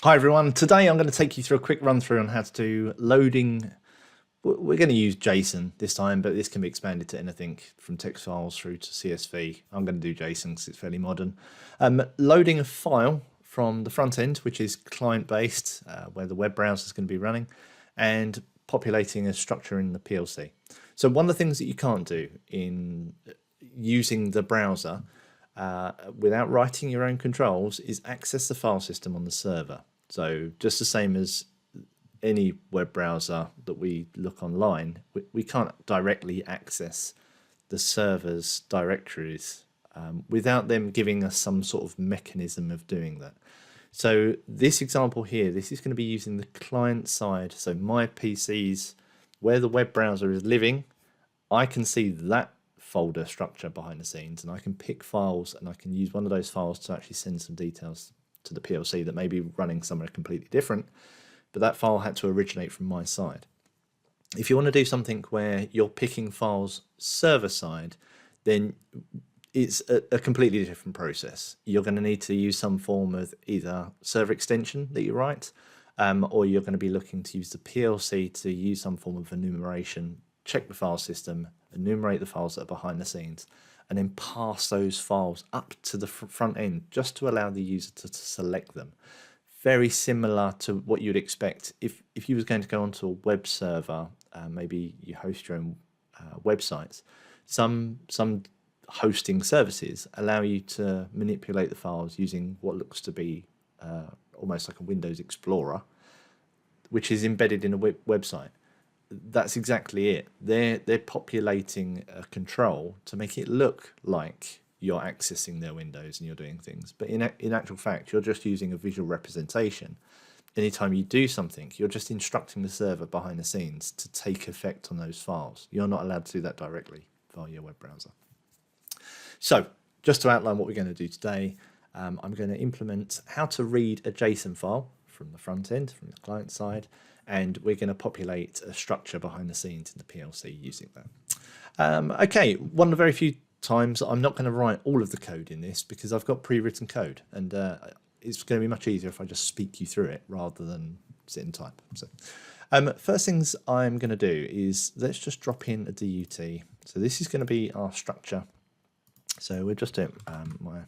Hi everyone, today I'm going to take you through a quick run through on how to do loading. We're going to use Json this time, but this can be expanded to anything from text files through to CSV. I'm going to do Json because it's fairly modern. Loading a file from the front end, which is client-based, where the web browser is going to be running, and populating a structure in the PLC. So one of the things that you can't do in using the browser without writing your own controls is access the file system on the server. So just the same as any web browser that we look online, we can't directly access the server's directories without them giving us some sort of mechanism of doing that. So this example here, this is going to be using the client side. So my PC's where the web browser is living, I can see that folder structure behind the scenes, and I can pick files and I can use one of those files to actually send some details to the PLC that may be running somewhere completely different, but that file had to originate from my side. If you want to do something where you're picking files server side, then it's a completely different process. You're going to need to use some form of either server extension that you write, or you're going to be looking to use the PLC to use some form of enumeration, check the file system, enumerate the files that are behind the scenes, and then pass those files up to the front end just to allow the user to select them. Very similar to what you'd expect if you was going to go onto a web server, maybe you host your own websites. Some hosting services allow you to manipulate the files using what looks to be almost like a Windows Explorer, which is embedded in a website. That's exactly it. They're populating a control to make it look like you're accessing their windows and you're doing things, but in actual fact you're just using a visual representation. Anytime you do something, you're just instructing the server behind the scenes to take effect on those files. You're not allowed to do that directly via your web browser. So just to outline what we're going to do today, I'm going to implement how to read a JSON file from the front end, from the client side, and we're going to populate a structure behind the scenes in the PLC using that. Okay, one of the very few times I'm not going to write all of the code in this because I've got pre-written code, and it's going to be much easier if I just speak you through it rather than sit and type. So, first things I'm going to do is let's just drop in a DUT. So this is going to be our structure. So we're just doing my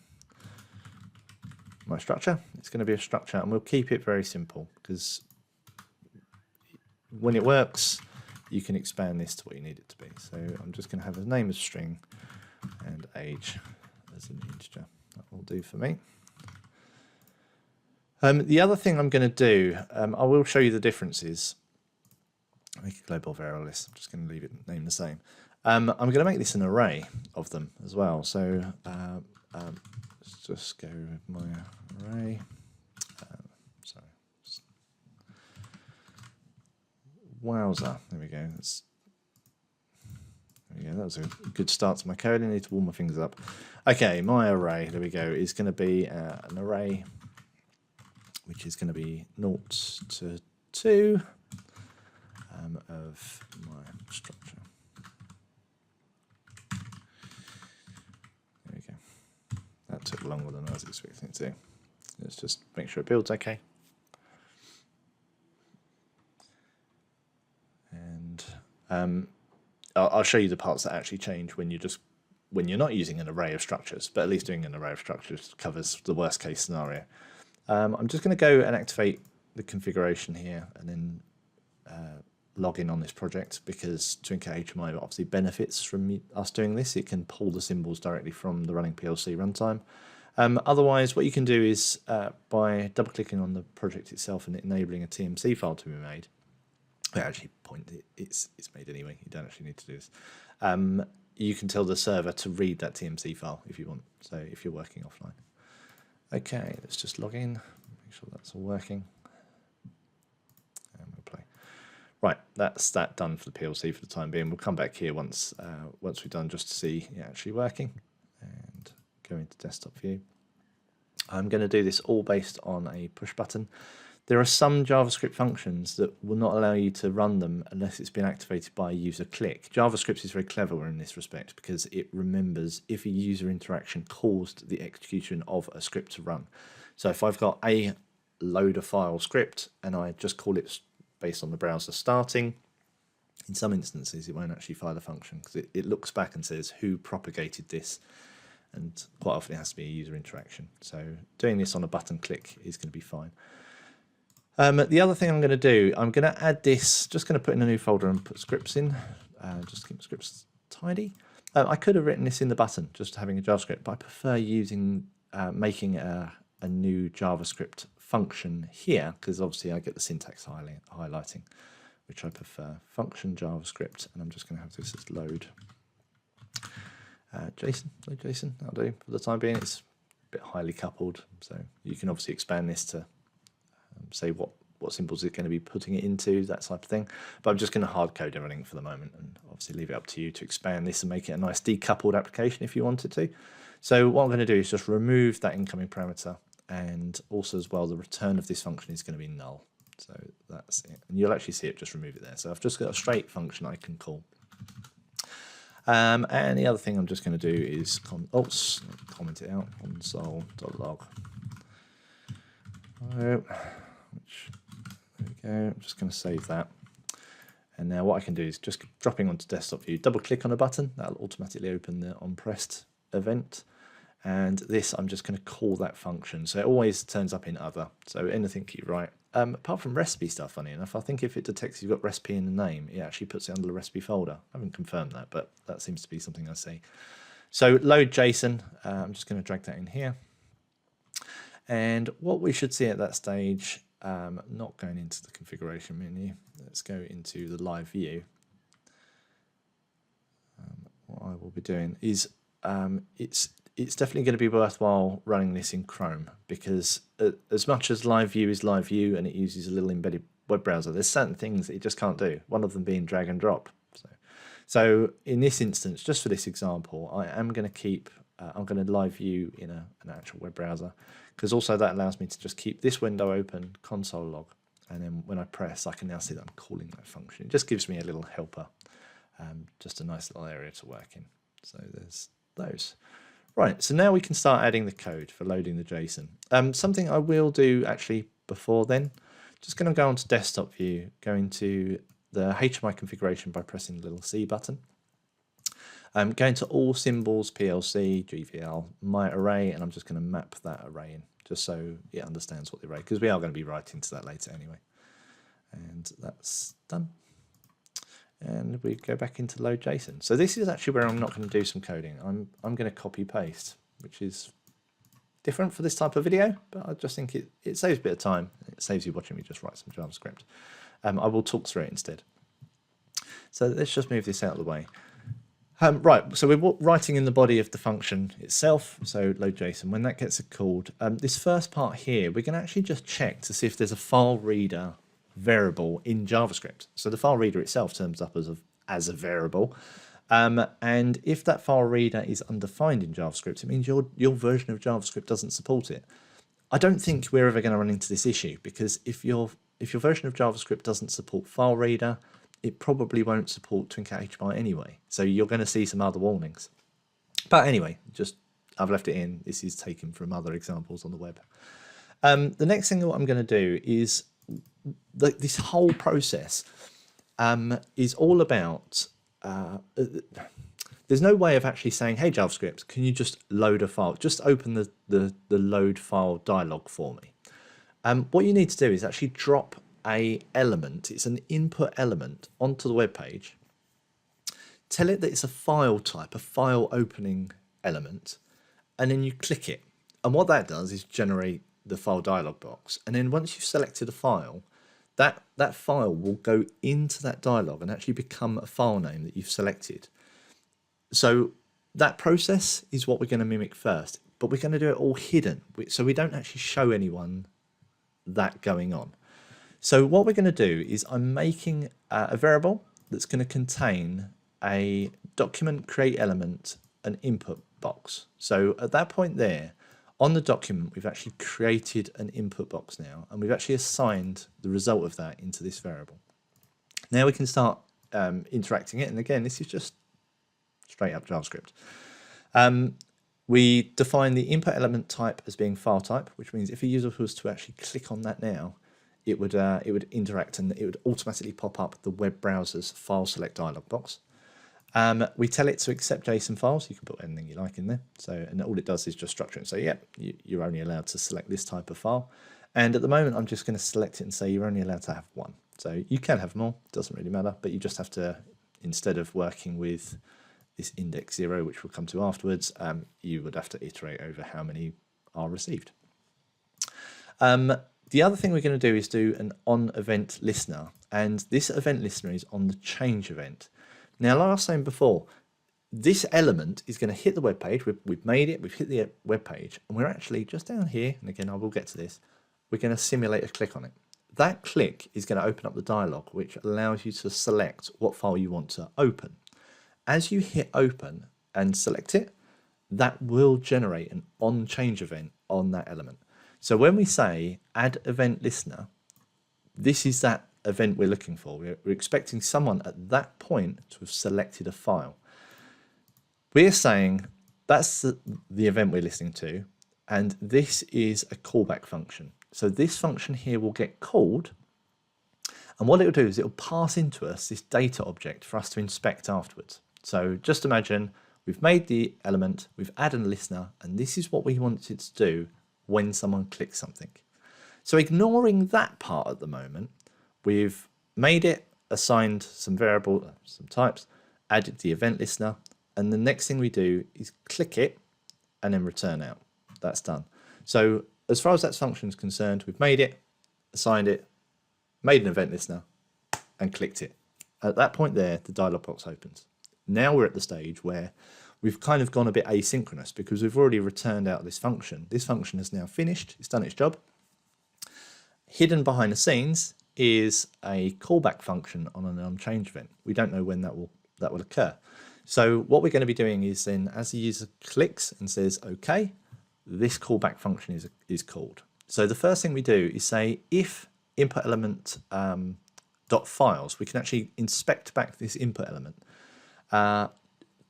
structure. It's going to be a structure, and we'll keep it very simple because when it works, you can expand this to what you need it to be. So I'm just going to have a name as string and age as an integer. That will do for me. The other thing I'm going to do, I will show you the differences. Make a global variable list. I'm just going to leave it named the same. I'm going to make this an array of them as well. So let's just go with my array. Sorry. Wowza, there we go. There we go. That was a good start to my code. I need to warm my fingers up. Okay, my array, there we go, is going to be an array which is going to be 0 to 2 of my structure. There we go. That took longer than I was expecting it to. Let's just make sure it builds okay. And I'll show you the parts that actually change when you're not using an array of structures, but at least doing an array of structures covers the worst case scenario. I'm just going to go and activate the configuration here and then log in on this project, because Twinket HMI obviously benefits from us doing this. It can pull the symbols directly from the running PLC runtime. Otherwise, what you can do is by double clicking on the project itself and enabling a TMC file to be made. Actually, it's made anyway. You don't actually need to do this. You can tell the server to read that TMC file if you want. So if you're working offline. Okay, let's just log in. Make sure that's all working. And we'll play. Right, that's that done for the PLC for the time being. We'll come back here once we've done, just to see it actually working, and go into desktop view. I'm going to do this all based on a push button. There are some JavaScript functions that will not allow you to run them unless it's been activated by a user click. JavaScript is very clever in this respect because it remembers if a user interaction caused the execution of a script to run. So if I've got a load a file script, and I just call it based on the browser starting. In some instances, it won't actually fire the function because it looks back and says who propagated this, and quite often it has to be a user interaction. So doing this on a button click is going to be fine. The other thing I'm going to do, I'm going to add this, just going to put in a new folder and put scripts in, just keep the scripts tidy. I could have written this in the button, just having a JavaScript, but I prefer using making a new JavaScript function here, because obviously I get the syntax highlighting, which I prefer. Function JavaScript, and I'm just going to have this as load JSON, that'll do for the time being. It's a bit highly coupled, so you can obviously expand this to say what symbols it's going to be putting it into, that type of thing. But I'm just going to hard code everything for the moment, and obviously leave it up to you to expand this and make it a nice decoupled application if you wanted to. So what I'm going to do is just remove that incoming parameter, and also as well the return of this function is going to be null. So that's it, and you'll actually see it just remove it there. So I've just got a straight function I can call. And the other thing I'm just going to do is comment it out, console.log. There we go. I'm just going to save that. And now what I can do is just dropping onto desktop view, double click on a button, that'll automatically open the onPressed event. And this, I'm just going to call that function. So it always turns up in other. So anything you write. Apart from recipe stuff, funny enough, I think if it detects you've got recipe in the name, it actually puts it under the recipe folder. I haven't confirmed that, but that seems to be something I see. So load JSON, I'm just going to drag that in here. And what we should see at that stage, not going into the configuration menu, let's go into the live view. What I will be doing is it's definitely going to be worthwhile running this in Chrome, because as much as live view is live view and it uses a little embedded web browser, there's certain things that it just can't do, one of them being drag and drop. So in this instance, just for this example, I am going to keep I'm going to live view in an actual web browser, because also that allows me to just keep this window open, console log, and then when I press, I can now see that I'm calling that function. It just gives me a little helper, just a nice little area to work in. So there's those. Right, so now we can start adding the code for loading the JSON. Something I will do actually before then, just going to go onto desktop view, go into the HMI configuration by pressing the little C button. Going to all symbols, PLC, GVL, my array, and I'm just going to map that array in, just so it understands what the array, because we are going to be writing to that later anyway. And that's done. And we go back into load JSON. So this is actually where I'm not going to do some coding. I'm going to copy paste, which is different for this type of video, but I just think it saves a bit of time. It saves you watching me just write some JavaScript. I will talk through it instead. So let's just move this out of the way. Right, so we're writing in the body of the function itself, so load JSON. When that gets called, this first part here, we're going to actually just check to see if there's a file reader variable in JavaScript. So the file reader itself turns up as a variable, and if that file reader is undefined in JavaScript, it means your version of JavaScript doesn't support it. I don't think we're ever going to run into this issue, because if your version of JavaScript doesn't support file reader, it probably won't support Twincat HMI anyway. So you're going to see some other warnings. But anyway, I've left it in. This is taken from other examples on the web. The next thing that I'm going to do is this whole process is all about, there's no way of actually saying, hey JavaScript, can you just load a file? Just open the load file dialog for me. What you need to do is actually drop a element, it's an input element, onto the web page. Tell it that it's a file type, a file opening element, and then you click it. And what that does is generate the file dialog box. And then once you've selected a file, that file will go into that dialog and actually become a file name that you've selected. So that process is what we're going to mimic first, but we're going to do it all hidden, so we don't actually show anyone that going on. So what we're going to do is I'm making a variable that's going to contain a document create element, an input box. So at that point there, on the document, we've actually created an input box now, and we've actually assigned the result of that into this variable. Now we can start interacting it, and again, this is just straight up JavaScript. We define the input element type as being file type, which means if a user was to actually click on that now, it would interact and it would automatically pop up the web browser's file select dialog box. We tell it to accept JSON files. You can put anything you like in there. So, and all it does is just structure it and say, yeah, you're only allowed to select this type of file. And at the moment, I'm just going to select it and say you're only allowed to have one. So you can have more, doesn't really matter, but you just have to, instead of working with this index 0, which we'll come to afterwards, you would have to iterate over how many are received. The other thing we're going to do is do an on event listener, and this event listener is on the change event. Now, like I was saying before, this element is going to hit the web page. We've made it, we've hit the web page, and we're actually just down here, and again, I will get to this, we're going to simulate a click on it. That click is going to open up the dialog, which allows you to select what file you want to open. As you hit open and select it, that will generate an on change event on that element. So when we say add event listener, this is that event we're looking for. We're expecting someone at that point to have selected a file. We're saying that's the event we're listening to, and this is a callback function. So this function here will get called, and what it will do is it will pass into us this data object for us to inspect afterwards. So just imagine we've made the element, we've added a listener, and this is what we want it to do when someone clicks something. So ignoring that part at the moment, we've made it, assigned some variable, some types, added the event listener, and the next thing we do is click it and then return out. That's done. So as far as that function is concerned, we've made it, assigned it, made an event listener, and clicked it. At that point there, the dialog box opens. Now we're at the stage where we've kind of gone a bit asynchronous because we've already returned out this function. This function has now finished, it's done its job. Hidden behind the scenes is a callback function on an on-change event. We don't know when that will occur. So what we're going to be doing is then, as the user clicks and says OK, this callback function is called. So the first thing we do is say if input element dot files, we can actually inspect back this input element.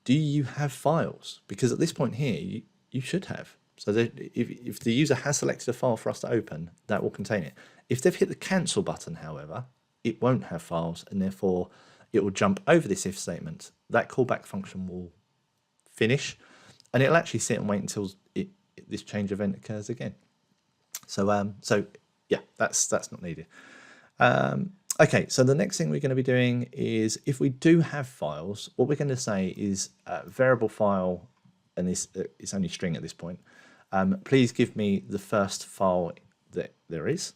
Do you have files? Because at this point here, you should have. So that if the user has selected a file for us to open, that will contain it. If they've hit the cancel button, however, it won't have files, and therefore it will jump over this if statement. That callback function will finish, and it'll actually sit and wait until this change event occurs again. So yeah, that's not needed. Okay, so the next thing we're going to be doing is if we do have files, what we're going to say is variable file, and it's only string at this point. Please give me the first file that there is.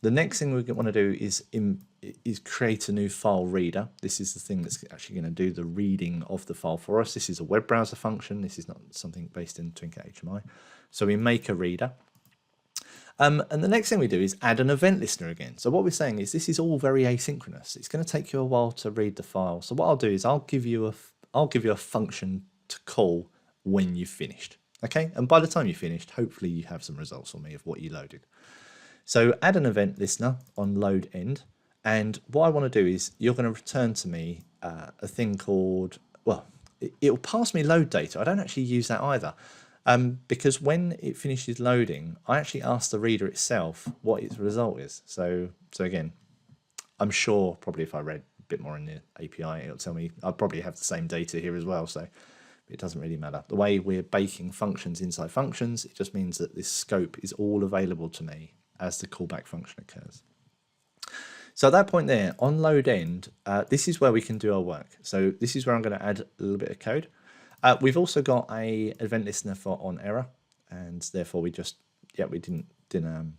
The next thing we want to do is create a new file reader. This is the thing that's actually going to do the reading of the file for us. This is a web browser function. This is not something based in Trinket HMI. So we make a reader. And the next thing we do is add an event listener again. So what we're saying is this is all very asynchronous. It's going to take you a while to read the file. So what I'll do is I'll give you a function to call when you've finished. Okay, and by the time you've finished, hopefully you have some results for me of what you loaded. So add an event listener on load end, and what I want to do is you're going to return to me a thing called, well, it'll pass me load data. I don't actually use that either. Because when it finishes loading, I actually ask the reader itself what its result is. So again, I'm sure probably if I read a bit more in the API, it'll tell me I'll probably have the same data here as well. So it doesn't really matter. The way we're baking functions inside functions, it just means that this scope is all available to me as the callback function occurs. So at that point there, on load end, this is where we can do our work. So this is where I'm going to add a little bit of code. We've also got a event listener for on error, and therefore we didn't do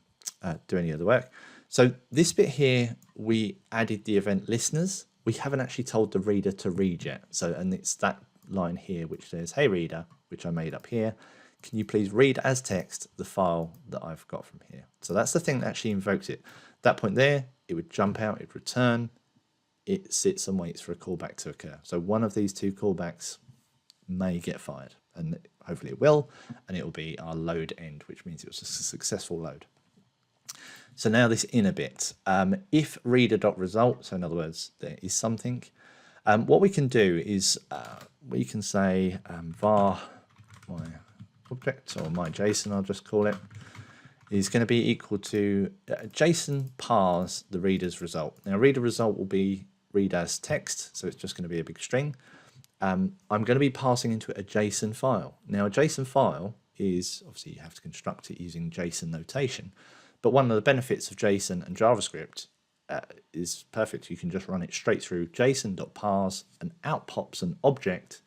any other work. So this bit here, we added the event listeners. We haven't actually told the reader to read yet. So, and it's that line here which says, "Hey reader," which I made up here. Can you please read as text the file that I've got from here? So that's the thing that actually invokes it. At that point there, it would jump out, it'd return, it sits and waits for a callback to occur. So one of these two callbacks may get fired, and hopefully it will, and it will be our load end, which means it was a successful load. So now this inner bit, if reader.result, so in other words, there is something, what we can do is we can say var object, or my JSON I'll just call it, is going to be equal to JSON parse the reader's result. Now reader result will be read as text, so it's just going to be a big string. I'm going to be passing into it a JSON file. Now a JSON file is, obviously you have to construct it using JSON notation, but one of the benefits of JSON and JavaScript is perfect. You can just run it straight through json.parse and out pops an object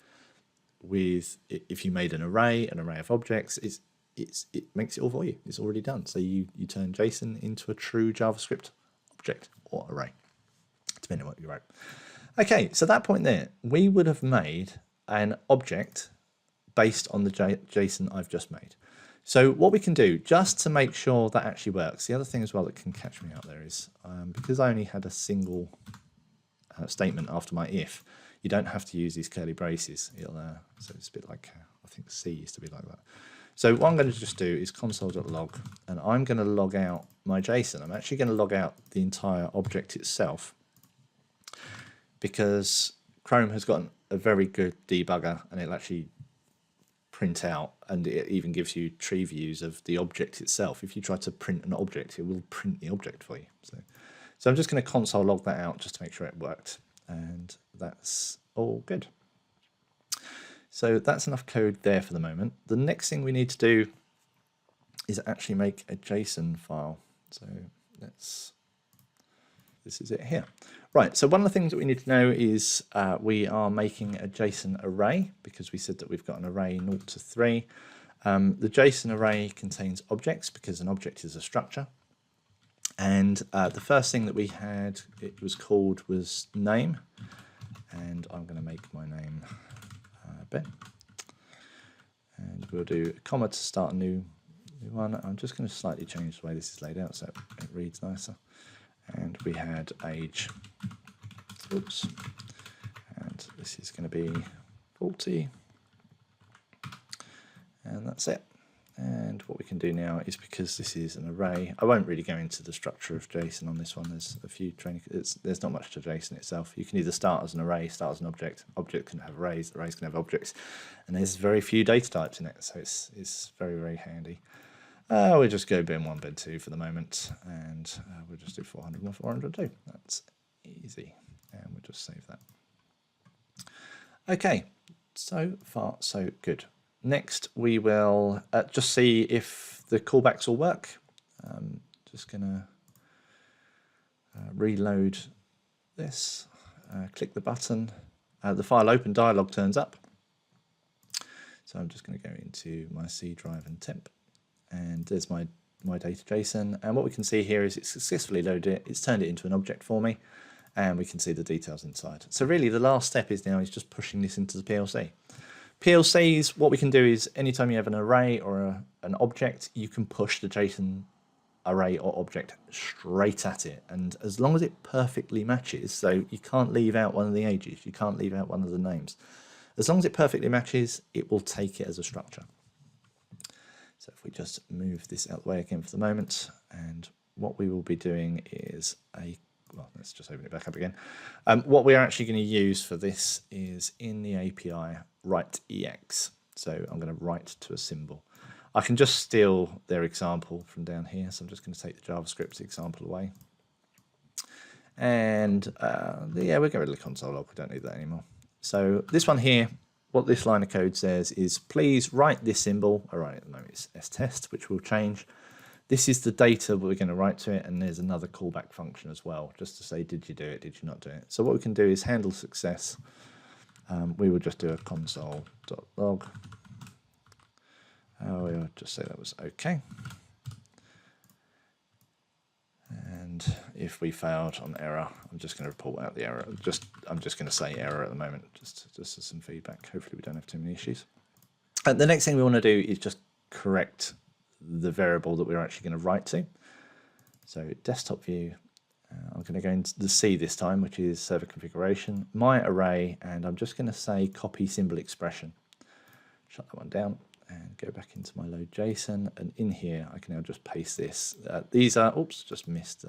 with, if you made an array of objects, it makes it all for you. It's already done. So you turn JSON into a true JavaScript object or array, depending on what you wrote. Okay, so at that point there, we would have made an object based on the JSON I've just made. So what we can do, just to make sure that actually works, the other thing as well that can catch me out there is, because I only had a single statement after my if, you don't have to use these curly braces. So it's a bit like, I think C used to be like that. So what I'm going to just do is console.log, and I'm going to log out my JSON. I'm actually going to log out the entire object itself, because Chrome has got a very good debugger, and it'll actually print out, and it even gives you tree views of the object itself. If you try to print an object, it will print the object for you. So I'm just going to console log that out just to make sure it worked, and that's all good. So that's enough code there for the moment. The next thing we need to do is actually make a JSON file. So this is it here. Right, so one of the things that we need to know is we are making a JSON array, because we said that we've got an array 0 to 3. The JSON array contains objects, because an object is a structure. And the first thing that we had, it was called, was name. And I'm going to make my name Ben. And we'll do a comma to start a new one. I'm just going to slightly change the way this is laid out so it reads nicer. And we had age, oops, and this is going to be 40, and that's it. And what we can do now is, because this is an array, I won't really go into the structure of JSON on this one. There's a few training. There's not much to JSON itself. You can either start as an array, start as an object. Object can have arrays can have objects, and there's very few data types in it, so it's very, very handy. We'll just go bin 1, bin 2 for the moment, and we'll just do 400 and 402. That's easy, and we'll just save that. Okay, so far so good. Next, we will just see if the callbacks will work. Just going to reload this, click the button. The file open dialog turns up. So I'm just going to go into my C drive and temp. And there's my data JSON. And what we can see here is it's successfully loaded it. It's turned it into an object for me. And we can see the details inside. So really the last step is now just pushing this into the PLC. PLCs, what we can do is anytime you have an array or an object, you can push the JSON array or object straight at it. And as long as it perfectly matches, so you can't leave out one of the ages, you can't leave out one of the names. As long as it perfectly matches, it will take it as a structure. So if we just move this out of the way again for the moment, and what we will be doing is well, let's just open it back up again. What we're actually going to use for this is in the API write ex. So I'm going to write to a symbol. I can just steal their example from down here. So I'm just going to take the JavaScript example away. And yeah, we'll get rid of the console log. We don't need that anymore. So this one here, what this line of code says is please write this symbol. All right, at the moment it's stest, which will change. This is the data we're going to write to it, and there's another callback function as well, just to say, did you do it, did you not do it? So what we can do is handle success. We will just do a console.log. We'll just say that was okay. And if we failed on error, I'm just going to report out the error. I'm just going to say error at the moment, just as some feedback. Hopefully we don't have too many issues. And the next thing we want to do is just correct the variable that we're actually going to write to. So desktop view, I'm going to go into the C this time, which is server configuration, my array, and I'm just going to say copy symbol expression. Shut that one down and go back into my load JSON, and in here I can now just paste this. These are, oops, just missed.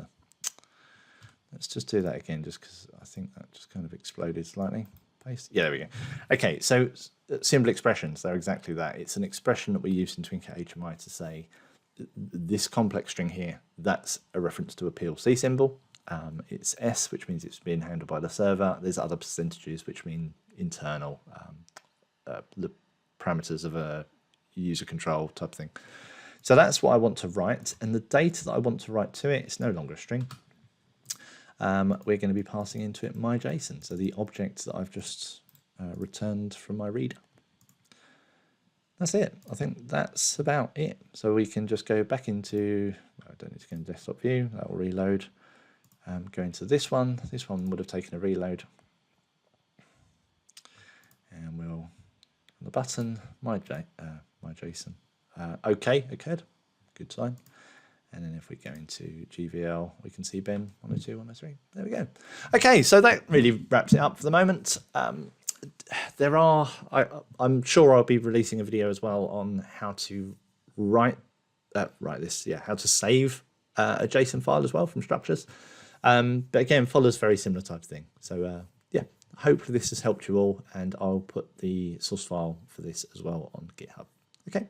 Let's just do that again, just because I think that just kind of exploded slightly. paste. Yeah, there we go. Okay, so symbol expressions, they're exactly that. It's an expression that we use in Twinkle HMI to say this complex string here, that's a reference to a PLC symbol. It's S, which means it's being handled by the server. There's other percentages, which mean internal, the parameters of a user control type thing. So that's what I want to write, and the data that I want to write to it, it's no longer a string. We're going to be passing into it my JSON, so the object that I've just returned from my reader. That's it. I think that's about it. So we can just go back into, I don't need to go into desktop view, that will reload. Go into this one would have taken a reload. And we'll, on the button, my JSON. OK occurred, good sign. And then if we go into GVL, we can see BIM 102, 103. There we go. Okay, so that really wraps it up for the moment. There are, I'm sure I'll be releasing a video as well on how to how to save a JSON file as well from structures. But again, follows very similar type of thing. So yeah, hopefully this has helped you all, and I'll put the source file for this as well on GitHub. Okay.